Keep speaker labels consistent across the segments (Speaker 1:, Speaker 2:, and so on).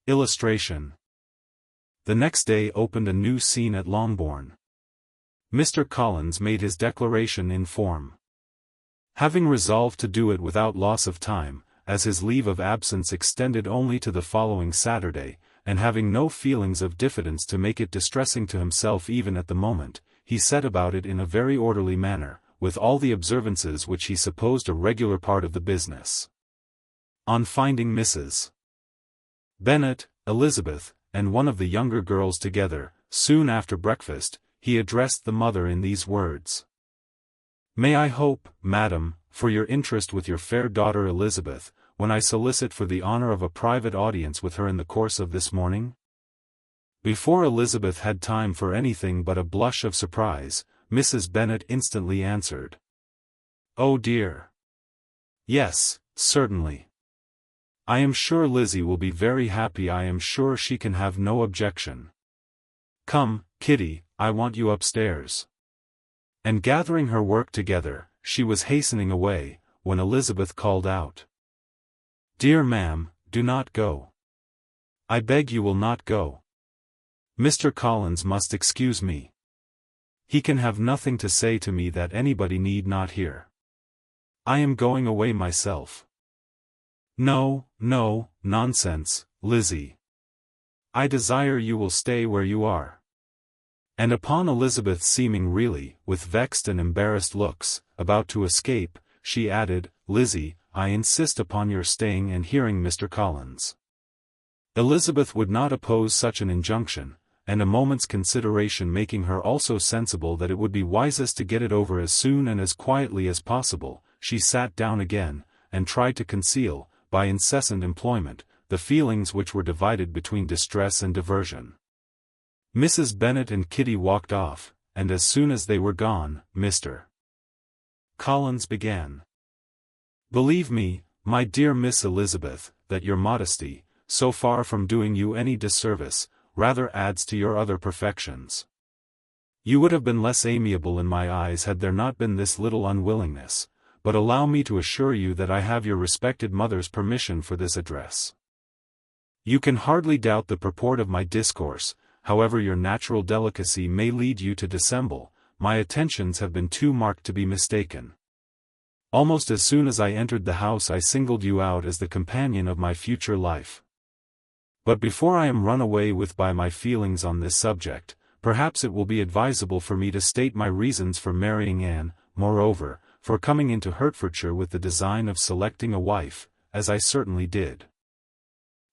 Speaker 1: Illustration. The next day opened a new scene at Longbourn. Mr. Collins made his declaration in form. Having resolved to do it without loss of time, as his leave of absence extended only to the following Saturday, and having no feelings of diffidence to make it distressing to himself even at the moment, he set about it in a very orderly manner, with all the observances which he supposed a regular part of the business. On finding Mrs. Bennet, Elizabeth, and one of the younger girls together, soon after breakfast, he addressed the mother in these words. May I hope, madam, for your interest with your fair daughter Elizabeth, when I solicit for the honor of a private audience with her in the course of this morning? Before Elizabeth had time for anything but a blush of surprise, Mrs. Bennet instantly answered. Oh dear! Yes, certainly. I am sure Lizzie will be very happy. I am sure she can have no objection. Come, Kitty, I want you upstairs. And gathering her work together, she was hastening away, when Elizabeth called out. Dear ma'am, do not go. I beg you will not go. Mr. Collins must excuse me. He can have nothing to say to me that anybody need not hear. I am going away myself. No, no, nonsense, Lizzie. I desire you will stay where you are. And upon Elizabeth seeming really, with vexed and embarrassed looks, about to escape, she added, Lizzie, I insist upon your staying and hearing Mr. Collins. Elizabeth would not oppose such an injunction, and a moment's consideration making her also sensible that it would be wisest to get it over as soon and as quietly as possible, she sat down again, and tried to conceal, by incessant employment, the feelings which were divided between distress and diversion. Mrs. Bennet and Kitty walked off, and as soon as they were gone, Mr. Collins began. Believe me, my dear Miss Elizabeth, that your modesty, so far from doing you any disservice, rather adds to your other perfections. You would have been less amiable in my eyes had there not been this little unwillingness, but allow me to assure you that I have your respected mother's permission for this address. You can hardly doubt the purport of my discourse. However your natural delicacy may lead you to dissemble, my attentions have been too marked to be mistaken. Almost as soon as I entered the house I singled you out as the companion of my future life. But before I am run away with by my feelings on this subject, perhaps it will be advisable for me to state my reasons for marrying Anne, moreover, for coming into Hertfordshire with the design of selecting a wife, as I certainly did.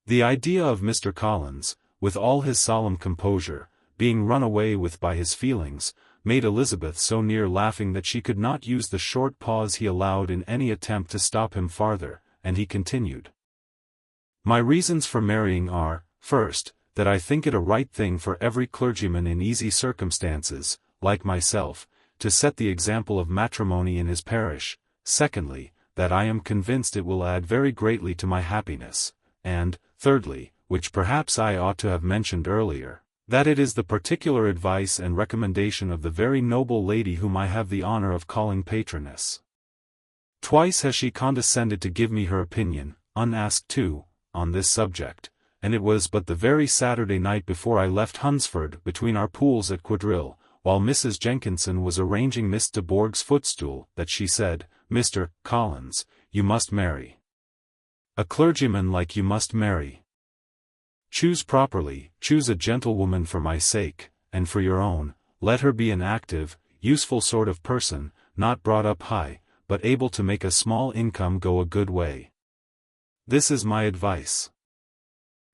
Speaker 1: The idea of Mr. Collins, with all his solemn composure, being run away with by his feelings, made Elizabeth so near laughing that she could not use the short pause he allowed in any attempt to stop him farther, and he continued. My reasons for marrying are, first, that I think it a right thing for every clergyman in easy circumstances, like myself, to set the example of matrimony in his parish, secondly, that I am convinced it will add very greatly to my happiness, and, thirdly, which perhaps I ought to have mentioned earlier, that it is the particular advice and recommendation of the very noble lady whom I have the honor of calling patroness. Twice has she condescended to give me her opinion, unasked too, on this subject, and it was but the very Saturday night before I left Hunsford between our pools at quadrille, while Mrs. Jenkinson was arranging Miss de Bourgh's footstool, that she said, Mr. Collins, you must marry. A clergyman like you must marry. Choose properly, choose a gentlewoman for my sake, and for your own, let her be an active, useful sort of person, not brought up high, but able to make a small income go a good way. This is my advice.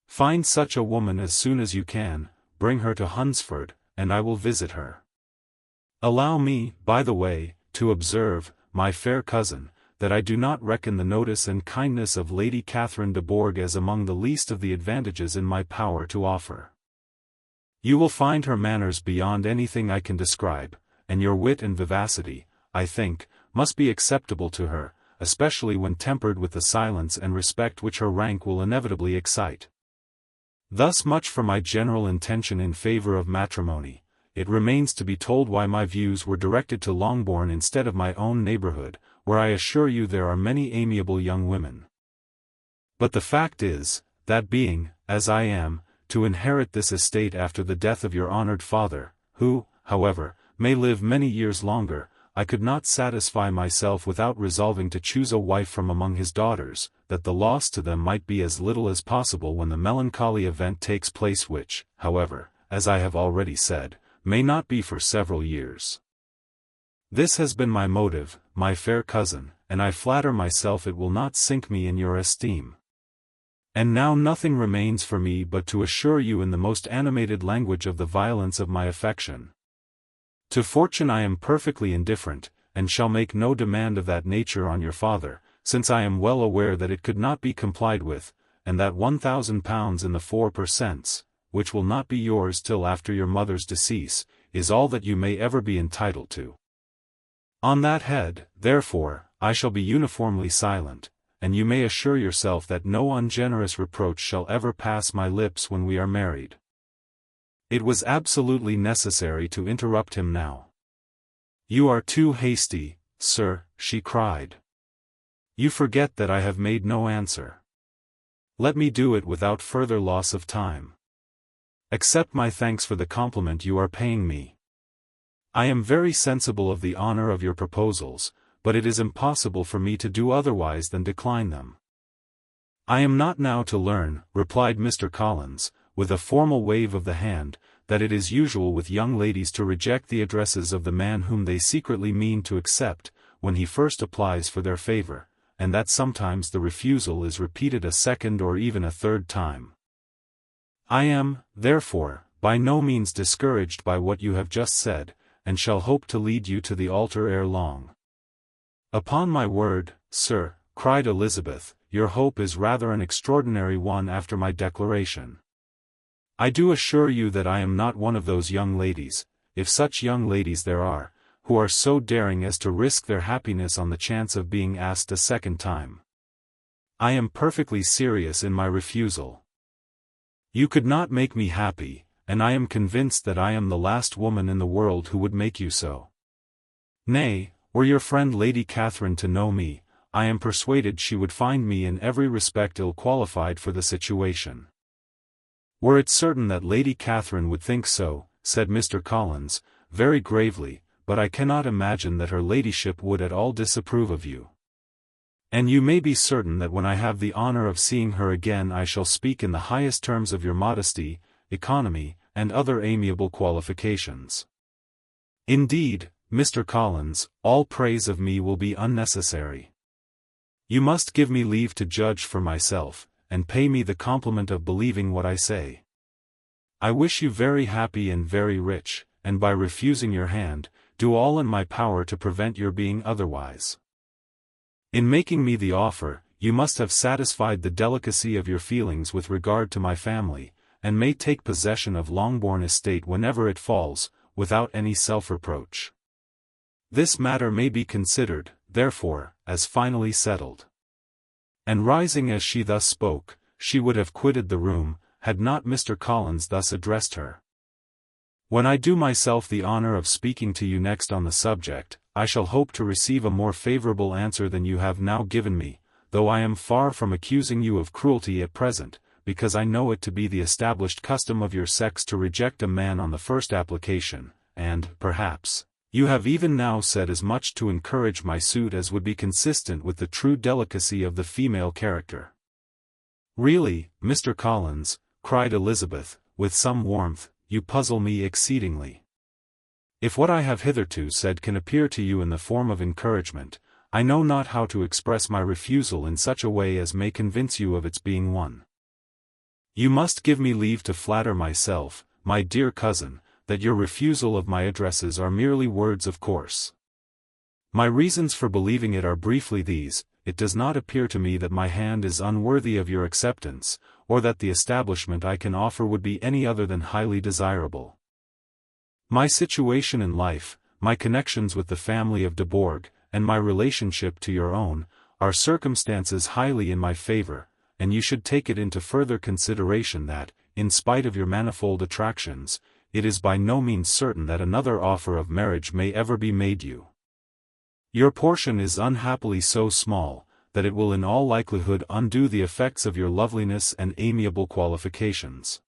Speaker 1: Find such a woman as soon as you can, bring her to Hunsford, and I will visit her. Allow me, by the way, to observe, my fair cousin, that I do not reckon the notice and kindness of Lady Catherine de Bourgh as among the least of the advantages in my power to offer. You will find her manners beyond anything I can describe, and your wit and vivacity, I think, must be acceptable to her, especially when tempered with the silence and respect which her rank will inevitably excite. Thus much for my general intention in favor of matrimony. It remains to be told why my views were directed to Longbourn instead of my own neighborhood, where I assure you there are many amiable young women. But the fact is, that being, as I am, to inherit this estate after the death of your honored father, who, however, may live many years longer, I could not satisfy myself without resolving to choose a wife from among his daughters, that the loss to them might be as little as possible when the melancholy event takes place which, however, as I have already said, may not be for several years. This has been my motive, my fair cousin, and I flatter myself it will not sink me in your esteem. And now nothing remains for me but to assure you in the most animated language of the violence of my affection. To fortune I am perfectly indifferent, and shall make no demand of that nature on your father, since I am well aware that it could not be complied with, and that £1,000 in the 4 per cents, which will not be yours till after your mother's decease, is all that you may ever be entitled to. On that head, therefore, I shall be uniformly silent, and you may assure yourself that no ungenerous reproach shall ever pass my lips when we are married. It was absolutely necessary to interrupt him now. You are too hasty, sir, she cried. You forget that I have made no answer. Let me do it without further loss of time. Accept my thanks for the compliment you are paying me. I am very sensible of the honor of your proposals, but it is impossible for me to do otherwise than decline them. I am not now to learn, replied Mr. Collins, with a formal wave of the hand, that it is usual with young ladies to reject the addresses of the man whom they secretly mean to accept, when he first applies for their favor, and that sometimes the refusal is repeated a second or even a third time. I am, therefore, by no means discouraged by what you have just said, and shall hope to lead you to the altar ere long. Upon my word, sir, cried Elizabeth, your hope is rather an extraordinary one after my declaration. I do assure you that I am not one of those young ladies, if such young ladies there are, who are so daring as to risk their happiness on the chance of being asked a second time. I am perfectly serious in my refusal. You could not make me happy, and I am convinced that I am the last woman in the world who would make you so. Nay, were your friend Lady Catherine to know me, I am persuaded she would find me in every respect ill-qualified for the situation. Were it certain that Lady Catherine would think so, said Mr. Collins, very gravely, but I cannot imagine that her ladyship would at all disapprove of you. And you may be certain that when I have the honor of seeing her again I shall speak in the highest terms of your modesty, economy, and other amiable qualifications. Indeed, Mr. Collins, all praise of me will be unnecessary. You must give me leave to judge for myself, and pay me the compliment of believing what I say. I wish you very happy and very rich, and by refusing your hand, do all in my power to prevent your being otherwise. In making me the offer, you must have satisfied the delicacy of your feelings with regard to my family, and may take possession of Longbourn estate whenever it falls, without any self-reproach. This matter may be considered, therefore, as finally settled. And rising as she thus spoke, she would have quitted the room, had not Mr. Collins thus addressed her. When I do myself the honor of speaking to you next on the subject, I shall hope to receive a more favorable answer than you have now given me, though I am far from accusing you of cruelty at present, because I know it to be the established custom of your sex to reject a man on the first application, and, perhaps, you have even now said as much to encourage my suit as would be consistent with the true delicacy of the female character. Really, Mr. Collins, cried Elizabeth, with some warmth, you puzzle me exceedingly. If what I have hitherto said can appear to you in the form of encouragement, I know not how to express my refusal in such a way as may convince you of its being one. You must give me leave to flatter myself, my dear cousin, that your refusal of my addresses are merely words of course. My reasons for believing it are briefly these: it does not appear to me that my hand is unworthy of your acceptance, or that the establishment I can offer would be any other than highly desirable. My situation in life, my connections with the family of de Bourgh, and my relationship to your own, are circumstances highly in my favor, and you should take it into further consideration that, in spite of your manifold attractions, it is by no means certain that another offer of marriage may ever be made you. Your portion is unhappily so small, that it will in all likelihood undo the effects of your loveliness and amiable qualifications.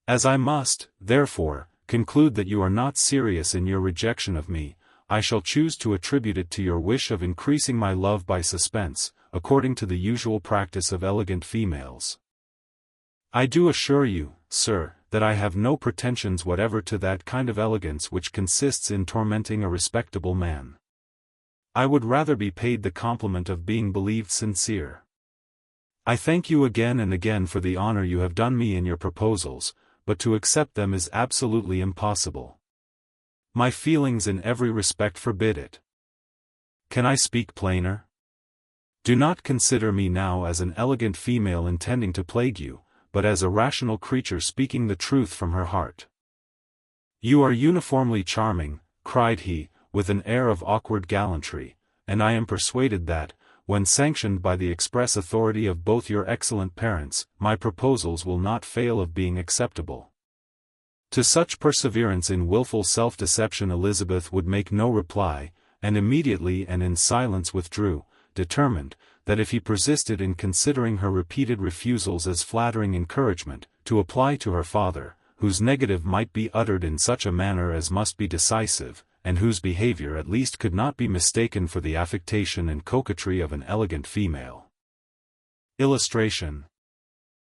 Speaker 1: As I must, therefore, conclude that you are not serious in your rejection of me, I shall choose to attribute it to your wish of increasing my love by suspense, according to the usual practice of elegant females. I do assure you, sir, that I have no pretensions whatever to that kind of elegance which consists in tormenting a respectable man. I would rather be paid the compliment of being believed sincere. I thank you again and again for the honor you have done me in your proposals, but to accept them is absolutely impossible. My feelings in every respect forbid it. Can I speak plainer? Do not consider me now as an elegant female intending to plague you, but as a rational creature speaking the truth from her heart. You are uniformly charming, cried he, with an air of awkward gallantry, and I am persuaded that, when sanctioned by the express authority of both your excellent parents, my proposals will not fail of being acceptable. To such perseverance in wilful self-deception Elizabeth would make no reply, and immediately and in silence withdrew, determined, that if he persisted in considering her repeated refusals as flattering encouragement, to apply to her father, whose negative might be uttered in such a manner as must be decisive, and whose behavior at least could not be mistaken for the affectation and coquetry of an elegant female. Illustration.